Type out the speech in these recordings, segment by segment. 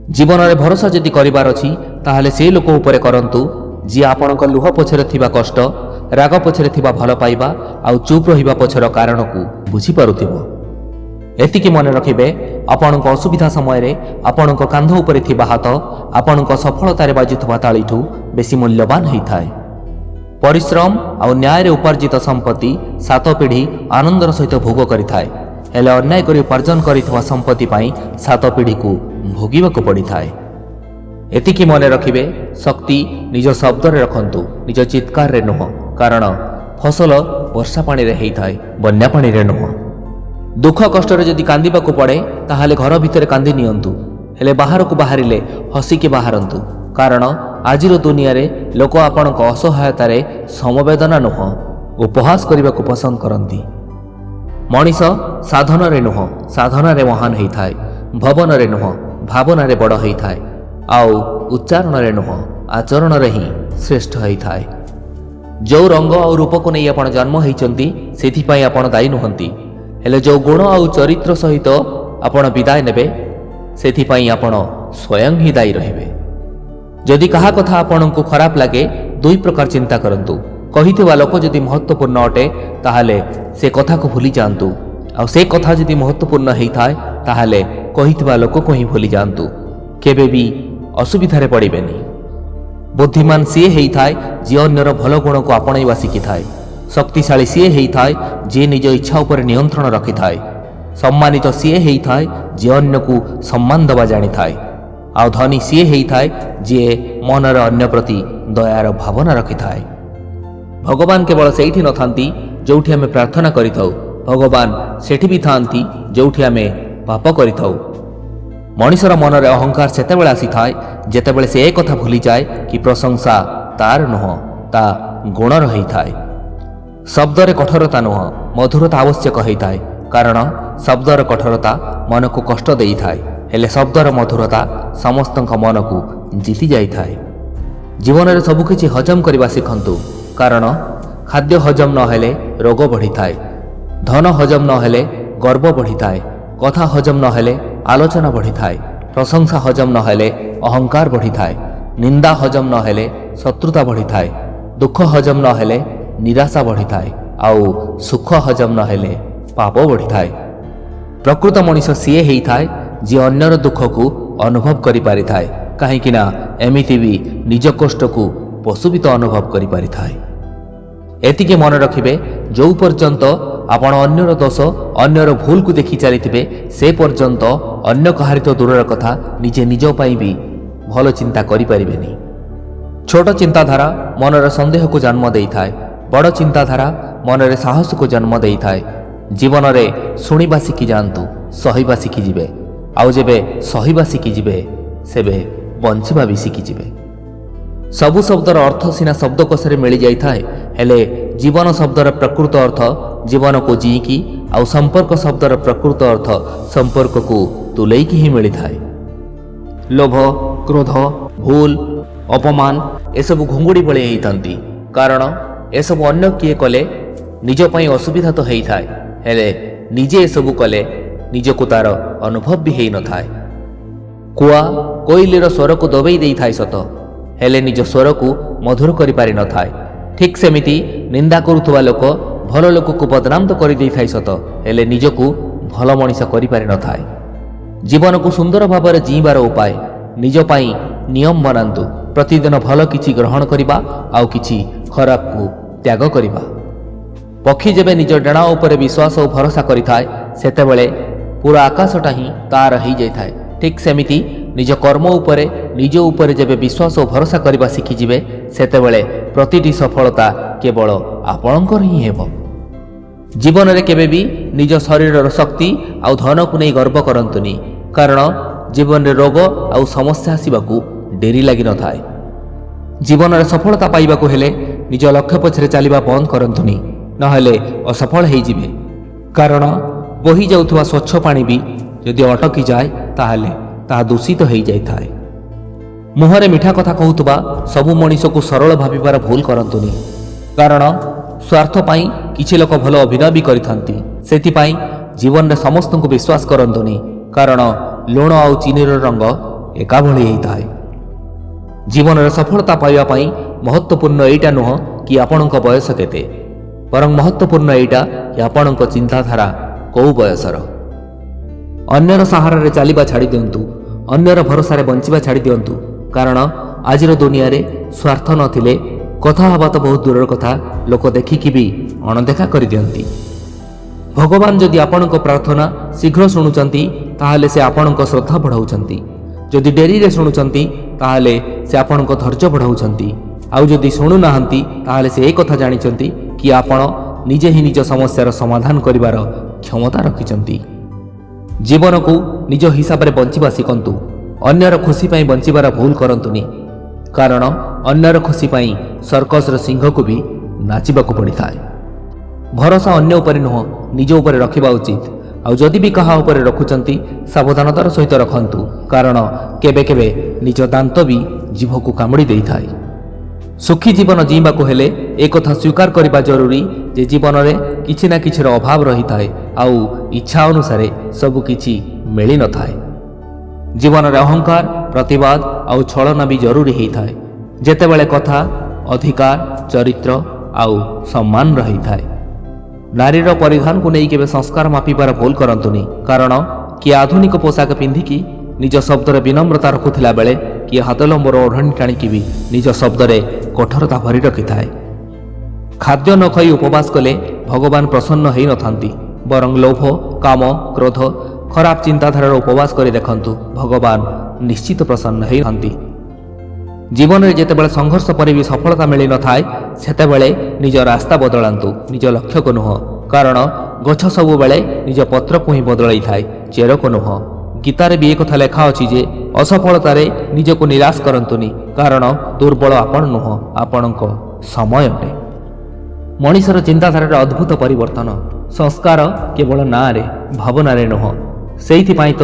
जीवन में भरोसा जदि करिवार अछि ताहले से लोक उपरे करंतु जी आपणक लुह पछरे थिबा कष्ट राग पछरे थिबा भल पाइबा आउ चुप रहिबा पछर कारण को बुझी पारुथिबो। एतिकी मन रखिबे आपणक असुविधा समय रे आपणक कांध उपरे थिबा हाथ आपणक सफलतारे बाजुथबा ताळीठू बेसी मूल्यवान होइथाय। परिश्रम आउ न्याय उपार्जित संपत्ति 7 पीढ़ी आनंदर सहित भोग करिथाय हेले अन्याय करी उपार्जन करिथबा संपत्ति पाई 7 पीढ़ी को भोगिबाको पड़िथाय। एतिकी मन रखिबे शक्ति निज शब्द रे रखंतु निज चित्कार रे नुह कारण फसल वर्षा पानी रे हेइथाय बन्या पानी रे नुह। दुख कष्ट रे जदि कांदिबाको पड़े ताहाले घर भितर कांदी नियंतु हेले बाहर को बाहरिले हसिके बाहरंतु कारण आजिर दुनिया रे लोक आपणक असहायतार समवेदना नुह उपहास करने पसंद करती। मनीष साधन रे नुह साधन रे महान होता है भवन रे नुह भावना रे बड़ होता है आउ उच्चारण रे नुह आचरण रे ही श्रेष्ठ होता है। जो रंग और रूप को नहीं आपण जन्म होती से आपण दायी नुहंती हेले जो गुण और चरित्र सहित आपण विदाय नेबे से आपण स्वयं ही दायी रहिबे। जदि कहा कथा आपण को खराब लगे दुई प्रकार चिंता करंतु कहिथिबा लोक जदि महत्वपूर्ण अटे ताहाले से कथा को भूली जांतु आ से कथा जदि महत्वपूर्ण होइथाय ताहाले कहिथिबा लोक को ही भूली जांतु केबे भी असुविधा रे पड़िबेनी। बुद्धिमान सी होइथाय जे अन्यर भल गुण को आपणैवा शिखिथाय। शक्तिशाली सी होइथाय जे निज इच्छा उपर नियंत्रण रखिथाय। सम्मानित सी होइथाय जे अन्य को सम्मान दबा जानिथाय। आ धनी सी होइथाय जे मनर अन्य प्रति दयार भावना रखिथाय। भगवान केवल सेठी न थांती जोठी आमे प्रार्थना करिथाउ भगवान सेठी भी थांती जोठी आमे पाप करिथाउ। मनीषर मनरे अहंकार सेतेबेले आसीथाय जेतेबेले से एक कथा भूली जाए कि प्रशंसा तार नुह ता गुण रहिथाय। शब्दरे कठोरता नुह मधुरता आवश्यक होइथाय कारण शब्दर कठोरता मन को कष्ट देइथाय हेले शब्दर मधुरता समस्तक मन को जीति जाइथाय। जीवन में सबकिछि हजम करने शिखंतु कारण खाद्य हजम न हेले रोग बढ़ी थाए धन हजम न हेले गर्व बढ़ी थाए कथा हजम न हेले आलोचना बढ़ी थाए प्रशंसा हजम न हेले अहंकार बढ़ी थाए निंदा हजम न हेले शत्रुता बढ़ी थाए दुख हजम न हेले निराशा बढ़ी थाए आउ सुख हजम न हेले पाप बढ़ी थाए। प्रकृत मनीष सीए हेई थाए जे अन्यर दुख को अनुभव करि पारि थाए कहीं ना एमिति भी निज कष्ट को पशु भी तो अनुभव करि पारि थाए। एतिके मन रखिबे जो पर्यंत आपण अन्यर दोष अन्यर भूल को देखि चलिथिबे से पर्यंत अन्य कहारी तो दूरर कथा निजे निज पाई भी भल चिंता करि परिबेनी। छोट चिंताधारा मनर संदेह को जन्म देई थाए बड़ चिंताधारा मनरे साहस को जन्म देई थाए। जीवन में शुणिबा शिखि जांतु सहिबा शिखि जिबे आउ जेबे सहिबा शिखि जिबे सेबे बंचिबा भी शिखि जिबे। सबु शब्दर अर्थ सिना शब्दकोश रे मिली जाई थाए हेले जीवन शब्दर प्रकृत अर्थ जीवन को जीकी आउ संपर्क शब्दर प्रकृत अर्थ संपर्क को तुलैकी ही मिली थाए। लोभ क्रोध भूल अपमान एसबु घुंगुड़ी बळे हेइतांती कारण एसबु अन्य किए कले निज पई असुविधा तो हेइ थाए हेले निजे एसबु कले निज को तार अनुभव भी हेइ न थाए। कुआ कोइलीर स्वर को दबेई देई थाए सत हेले निज स्वर को मधुर करि पारि न थाए। ठीक सेमिति निंदा करुथुवा लोक भल लोक को बदनाम तो करि देई थाए सत हेले निज को भल मनीष करि पारि न थाए। जीवन को सुंदर भाବରେ जीवार उपाय निज पाई नियम बनांतु प्रतिदिन भल किछि ग्रहण करिबा आउ किछि खराब को त्याग करिबा। पक्षी जेबे निज डेणा उपरे विश्वास और भरोसा करिथाय सेतेबेले पूरा आकाशटा ही तार हेइ जाय थाए। ठीक सेमिति निज कर्म उपरे निज उपरे जेबे विश्वास और भरोसा करबा शिखि जिबे सेतेबेले प्रतिटी सफलता केवल आपणकर ही हेबो। जीवन रे केबे भी निज शरीरर शक्ति आउ धन को नहीं गर्व करंतुनी कारण जीवन रे रोग आउ समस्या आसीबाकू डेरी लागि न थाए। जीवन रे सफलता पाइबाकू हेले निज लक्ष्य पछरे चलिबा बंद करंतुनी नहेले असफल हेइ जिबे कारण बही जाउथुवा स्वच्छ पानी भी यदि अटकी जाए ताहले ताहा दूषित हो जाए। मुहरे मिठा कथा कहूथुबा सबु मनीष को सरल भाविबार भूल करंतुनी कारण स्वार्थ पाई किछि लोक भल अभिनय भी करिथांती सेथिपाई जीवन रे समस्त को विश्वास करंतुनी कारण लुण आउ चीनीर रंग ଏକା ଭଳି ହୋଇଥାଏ। ଜୀବନରେ ସଫଳତା ପାଇବା ପାଇଁ ମହତ୍ତ୍ୱପୂର୍ଣ୍ଣ ଏଇଟା ନୁହଁ କି ଆପଣଙ୍କ ବୟସ କେତେ, ବରଂ ମହତ୍ତ୍ୱପୂର୍ଣ୍ଣ ଏଇଟା କି ଆପଣଙ୍କ ଚିନ୍ତାଧାରା କେଉଁ ବୟସର। ଅନ୍ୟର ସାହାରାରେ ଚାଲିବା ଛାଡ଼ି ଦିଅନ୍ତୁ, ଅନ୍ୟର ଭରସାରେ ବଞ୍ଚିବା ଛାଡ଼ି ଦିଅନ୍ତୁ, କାରଣ ଆଜିର ଦୁନିଆରେ ସ୍ୱାର୍ଥ ନଥିଲେ କଥା ହେବା ତ ବହୁତ ଦୂରର କଥା, ଲୋକ ଦେଖିକି ବି ଅଣଦେଖା କରିଦିଅନ୍ତି। ଭଗବାନ ଯଦି ଆପଣଙ୍କ ପ୍ରାର୍ଥନା ଶୀଘ୍ର ଶୁଣୁଛନ୍ତି ତାହେଲେ ସେ ଆପଣଙ୍କ ଶ୍ରଦ୍ଧା ବଢ଼ାଉଛନ୍ତି, ଯଦି ଡେରିରେ ଶୁଣୁଛନ୍ତି ତାହେଲେ ସେ ଆପଣଙ୍କ ଧୈର୍ଯ୍ୟ ବଢ଼ାଉଛନ୍ତି, ଆଉ ଯଦି ଶୁଣୁନାହାନ୍ତି ତାହେଲେ ସେ ଏ କଥା ଜାଣିଛନ୍ତି କି ଆପଣ ନିଜେ ହିଁ ନିଜ ସମସ୍ୟାର ସମାଧାନ କରିବାର କ୍ଷମତା ରଖିଛନ୍ତି। ଜୀବନକୁ ନିଜ ହିସାବରେ ବଞ୍ଚିବା ଶିଖନ୍ତୁ, ଅନ୍ୟର ଖୁସି ପାଇଁ ବଞ୍ଚିବାର ଭୁଲ କରନ୍ତୁନି, କାରଣ ଅନ୍ୟର ଖୁସି ପାଇଁ ସର୍କସର ସିଂହକୁ ବି ନାଚିବାକୁ ପଡ଼ିଥାଏ। ଭରସା ଅନ୍ୟ ଉପରେ ନୁହଁ ନିଜ ଉପରେ ରଖିବା ଉଚିତ, ଆଉ ଯଦି ବି କାହା ଉପରେ ରଖୁଛନ୍ତି ସାବଧାନତାର ସହିତ ରଖନ୍ତୁ, କାରଣ କେବେ କେବେ ନିଜ ଦାନ୍ତ ବି ଜିଭକୁ କାମୁଡ଼ି ଦେଇଥାଏ। ସୁଖୀ ଜୀବନ ଜିଇବାକୁ ହେଲେ ଏକଥା ସ୍ୱୀକାର କରିବା ଜରୁରୀ ଯେ ଜୀବନରେ କିଛି ନା କିଛିର ଅଭାବ ରହିଥାଏ, ଆଉ ଇଚ୍ଛା ଅନୁସାରେ ସବୁ କିଛି ମିଳିନଥାଏ। ଜୀବନରେ ଅହଙ୍କାର, ପ୍ରତିବାଦ ଆଉ ଛଳନା ବି ଜରୁରୀ ହୋଇଥାଏ, ଯେତେବେଳେ କଥା, ଅଧିକାର, ଚରିତ୍ର ଆଉ ସମ୍ମାନ ରହିଥାଏ। ନାରୀର ପରିଧାନକୁ ନେଇ କେବେ ସଂସ୍କାର ମାପିବାର ଭୁଲ କରନ୍ତୁନି, କାରଣ କିଏ ଆଧୁନିକ ପୋଷାକ ପିନ୍ଧିକି ନିଜ ଶବ୍ଦରେ ବିନମ୍ରତା ରଖୁଥିଲା ବେଳେ କିଏ ହାତଲମ୍ବର ଓଢ଼ଣୀ ଟାଣିକି ବି ନିଜ ଶବ୍ଦରେ କଠୋରତା ଭରି ରଖିଥାଏ। ଖାଦ୍ୟ ନ ଖାଇ ଉପବାସ କଲେ ଭଗବାନ ପ୍ରସନ୍ନ ହୋଇନଥାନ୍ତି, ବରଂ ଲୋଭ, କାମ, କ୍ରୋଧ, ଖରାପ ଚିନ୍ତାଧାରାର ଉପବାସ କରି ଦେଖନ୍ତୁ, ଭଗବାନ ନିଶ୍ଚିତ ପ୍ରସନ୍ନ ହୋଇଥାନ୍ତି। ଜୀବନରେ ଯେତେବେଳେ ସଂଘର୍ଷ ପରେ ବି ସଫଳତା ମିଳିନଥାଏ ସେତେବେଳେ ନିଜ ରାସ୍ତା ବଦଳାନ୍ତୁ, ନିଜ ଲକ୍ଷ୍ୟକୁ ନୁହଁ, କାରଣ ଗଛ ସବୁବେଳେ ନିଜ ପତ୍ରକୁ ହିଁ ବଦଳାଇଥାଏ, ଚେରକୁ ନୁହଁ। ଗୀତାରେ ବି ଏକଥା ଲେଖା ଅଛି ଯେ ଅସଫଳତାରେ ନିଜକୁ ନିରାଶ କରନ୍ତୁନି, କାରଣ ଦୁର୍ବଳ ଆପଣ ନୁହଁ, ଆପଣଙ୍କ ସମୟ ଅଟେ। ମଣିଷର ଚିନ୍ତାଧାରାରେ ଅଦ୍ଭୁତ ପରିବର୍ତ୍ତନ, ସଂସ୍କାର କେବଳ ନାଁରେ, ଭାବନାରେ ନୁହଁ। ସେଇଥିପାଇଁ ତ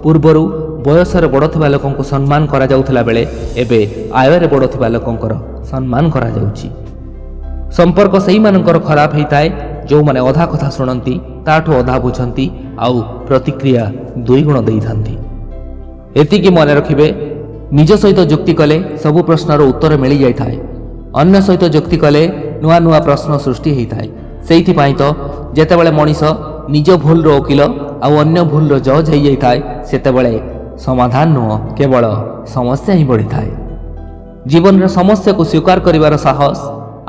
ପୂର୍ବରୁ ବୟସରେ ବଡ଼ ଥିବା ଲୋକଙ୍କୁ ସମ୍ମାନ କରାଯାଉଥିଲା ବେଳେ ଏବେ ଆୟରେ ବଡ଼ ଥିବା ଲୋକଙ୍କର ସମ୍ମାନ କରାଯାଉଛି। ସମ୍ପର୍କ ସେଇମାନଙ୍କର ଖରାପ ହୋଇଥାଏ ଯେଉଁମାନେ ଅଧା କଥା ଶୁଣନ୍ତି, ତାଠୁ ଅଧା ବୁଝନ୍ତି ଆଉ ପ୍ରତିକ୍ରିୟା ଦୁଇଗୁଣ ଦେଇଥାନ୍ତି। ଏତିକି ମନେ ରଖିବେ, ନିଜ ସହିତ ଯୁକ୍ତି କଲେ ସବୁ ପ୍ରଶ୍ନର ଉତ୍ତର ମିଳିଯାଇଥାଏ, ଅନ୍ୟ ସହିତ ଯୁକ୍ତି କଲେ ନୂଆ ନୂଆ ପ୍ରଶ୍ନ ସୃଷ୍ଟି ହୋଇଥାଏ। ସେଇଥିପାଇଁ ତ ଯେତେବେଳେ ମଣିଷ ନିଜ ଭୁଲର ଓକିଲ ଆଉ ଅନ୍ୟ ଭୁଲର ଜଜ୍ ହୋଇଯାଇଥାଏ ସେତେବେଳେ ସମାଧାନ ନୁହଁ କେବଳ ସମସ୍ୟା ହିଁ ବଢ଼ିଥାଏ। ଜୀବନରେ ସମସ୍ୟାକୁ ସ୍ୱୀକାର କରିବାର ସାହସ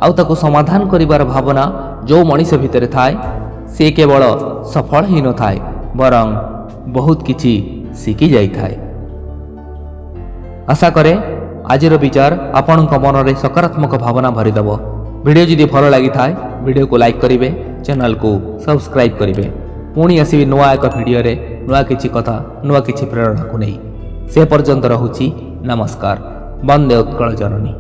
ଆଉ ତାକୁ ସମାଧାନ କରିବାର ଭାବନା ଯେଉଁ ମଣିଷ ଭିତରେ ଥାଏ ସେ କେବଳ ସଫଳ ହୋଇନଥାଏ, ବରଂ ବହୁତ କିଛି ଶିଖି ଯାଇଥାଏ। ଆଶା କରେ ଆଜିର ବିଚାର ଆପଣଙ୍କ ମନରେ ସକାରାତ୍ମକ ଭାବନା ଭରିଦେବ। ଭିଡ଼ିଓ ଯଦି ଭଲ ଲାଗିଥାଏ ଭିଡ଼ିଓକୁ ଲାଇକ୍ କରିବେ, ଚ୍ୟାନେଲକୁ ସବସ୍କ୍ରାଇବ୍ କରିବେ। ପୁଣି ଆସିବି ନୂଆ ଏକ ଭିଡ଼ିଓରେ ନୂଆ କିଛି କଥା, ନୂଆ କିଛି ପ୍ରେରଣାକୁ ନେଇ। ସେ ପର୍ଯ୍ୟନ୍ତ ରହୁଛି, ନମସ୍କାର। ବନ୍ଦେ ଉତ୍କଳ ଜନନୀ।